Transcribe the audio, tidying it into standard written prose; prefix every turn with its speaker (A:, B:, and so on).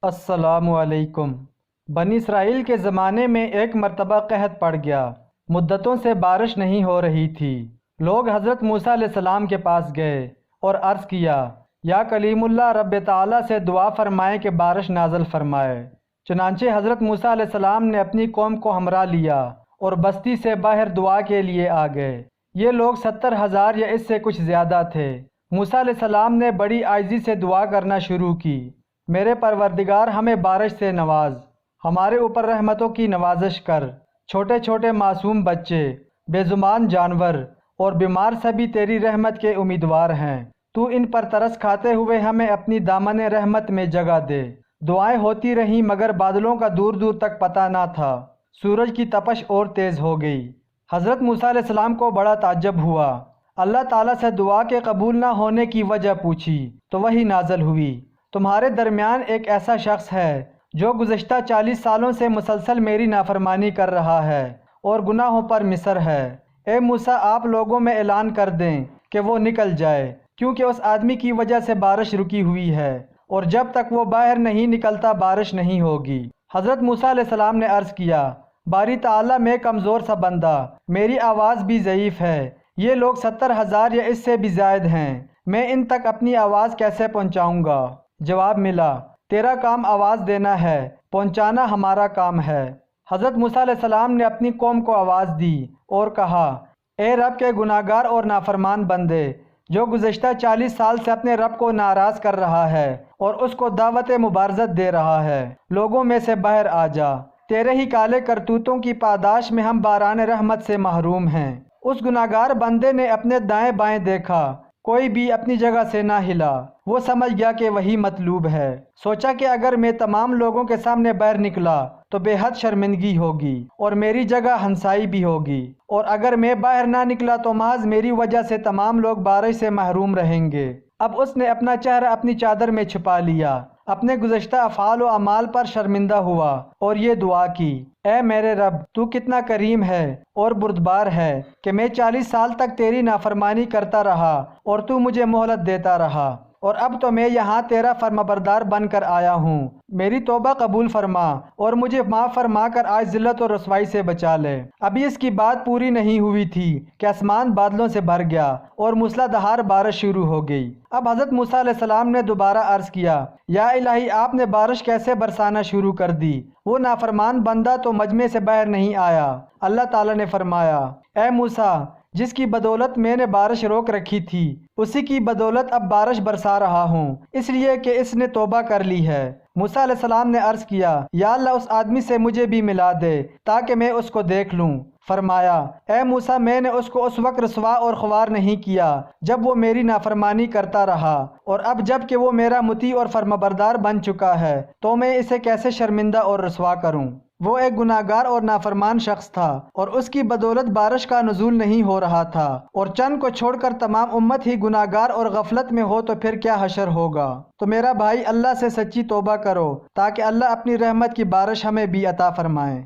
A: السلام علیکم۔ بنی اسرائیل کے زمانے میں ایک مرتبہ قحط پڑ گیا۔ مدتوں سے بارش نہیں ہو رہی تھی۔ لوگ حضرت موسیٰ علیہ السلام کے پاس گئے اور عرض کیا، یا کلیم اللہ، رب تعالیٰ سے دعا فرمائیں کہ بارش نازل فرمائے۔ چنانچہ حضرت موسیٰ علیہ السلام نے اپنی قوم کو ہمراہ لیا اور بستی سے باہر دعا کے لیے آ گئے۔ یہ لوگ 70,000 یا اس سے کچھ زیادہ تھے۔ موسیٰ علیہ السلام نے بڑی عاجزی سے دعا کرنا شروع کی، میرے پروردگار، ہمیں بارش سے نواز، ہمارے اوپر رحمتوں کی نوازش کر۔ چھوٹے چھوٹے معصوم بچے، بے زبان جانور اور بیمار سبھی تیری رحمت کے امیدوار ہیں۔ تو ان پر ترس کھاتے ہوئے ہمیں اپنی دامن رحمت میں جگہ دے۔ دعائیں ہوتی رہیں مگر بادلوں کا دور دور تک پتہ نہ تھا۔ سورج کی تپش اور تیز ہو گئی۔ حضرت موسیٰ علیہ السلام کو بڑا تعجب ہوا۔ اللہ تعالیٰ سے دعا کے قبول نہ ہونے کی وجہ پوچھی تو وحی نازل ہوئی، تمہارے درمیان ایک ایسا شخص ہے جو گزشتہ 40 سالوں سے مسلسل میری نافرمانی کر رہا ہے اور گناہوں پر مصر ہے۔ اے موسیٰ، آپ لوگوں میں اعلان کر دیں کہ وہ نکل جائے، کیونکہ اس آدمی کی وجہ سے بارش رکی ہوئی ہے، اور جب تک وہ باہر نہیں نکلتا بارش نہیں ہوگی۔ حضرت موسیٰ علیہ السلام نے عرض کیا، باری تعالیٰ، میں کمزور سا بندہ، میری آواز بھی ضعیف ہے۔ یہ لوگ 70,000 یا اس سے بھی زائد ہیں، میں ان تک اپنی آواز کیسے پہنچاؤں گا؟ جواب ملا، تیرا کام آواز دینا ہے، پہنچانا ہمارا کام ہے۔ حضرت موسیٰ علیہ السلام نے اپنی قوم کو آواز دی اور کہا، اے رب کے گناہگار اور نافرمان بندے، جو گزشتہ 40 سال سے اپنے رب کو ناراض کر رہا ہے اور اس کو دعوت مبارزت دے رہا ہے، لوگوں میں سے باہر آ جا۔ تیرے ہی کالے کرتوتوں کی پاداش میں ہم باران رحمت سے محروم ہیں۔ اس گناہگار بندے نے اپنے دائیں بائیں دیکھا، کوئی بھی اپنی جگہ سے نہ ہلا۔ وہ سمجھ گیا کہ وہی مطلوب ہے۔ سوچا کہ اگر میں تمام لوگوں کے سامنے باہر نکلا تو بے حد شرمندگی ہوگی اور میری جگہ ہنسائی بھی ہوگی، اور اگر میں باہر نہ نکلا تو محض میری وجہ سے تمام لوگ بارش سے محروم رہیں گے۔ اب اس نے اپنا چہرہ اپنی چادر میں چھپا لیا، اپنے گزشتہ افعال و اعمال پر شرمندہ ہوا اور یہ دعا کی، اے میرے رب، تو کتنا کریم ہے اور بردبار ہے کہ میں 40 سال تک تیری نافرمانی کرتا رہا اور تو مجھے مہلت دیتا رہا، اور اب تو میں یہاں تیرا فرمانبردار بن کر آیا ہوں۔ میری توبہ قبول فرما اور مجھے معاف فرما کر آج ذلت اور رسوائی سے بچا لے۔ ابھی اس کی بات پوری نہیں ہوئی تھی کہ آسمان بادلوں سے بھر گیا اور موسلا دھار بارش شروع ہو گئی۔ اب حضرت موسیٰ علیہ السلام نے دوبارہ عرض کیا، یا الہی، آپ نے بارش کیسے برسانا شروع کر دی؟ وہ نافرمان بندہ تو مجمع سے باہر نہیں آیا۔ اللہ تعالیٰ نے فرمایا، اے موسیٰ، جس کی بدولت میں نے بارش روک رکھی تھی، اسی کی بدولت اب بارش برسا رہا ہوں، اس لیے کہ اس نے توبہ کر لی ہے۔ موسیٰ علیہ السلام نے عرض کیا، یا اللہ، اس آدمی سے مجھے بھی ملا دے تاکہ میں اس کو دیکھ لوں۔ فرمایا، اے موسیٰ، میں نے اس کو اس وقت رسوا اور خوار نہیں کیا جب وہ میری نافرمانی کرتا رہا، اور اب جب کہ وہ میرا مطیع اور فرمانبردار بن چکا ہے تو میں اسے کیسے شرمندہ اور رسوا کروں؟ وہ ایک گناہگار اور نافرمان شخص تھا، اور اس کی بدولت بارش کا نزول نہیں ہو رہا تھا، اور چند کو چھوڑ کر تمام امت ہی گناہگار اور غفلت میں ہو تو پھر کیا حشر ہوگا؟ تو میرا بھائی، اللہ سے سچی توبہ کرو تاکہ اللہ اپنی رحمت کی بارش ہمیں بھی عطا فرمائے۔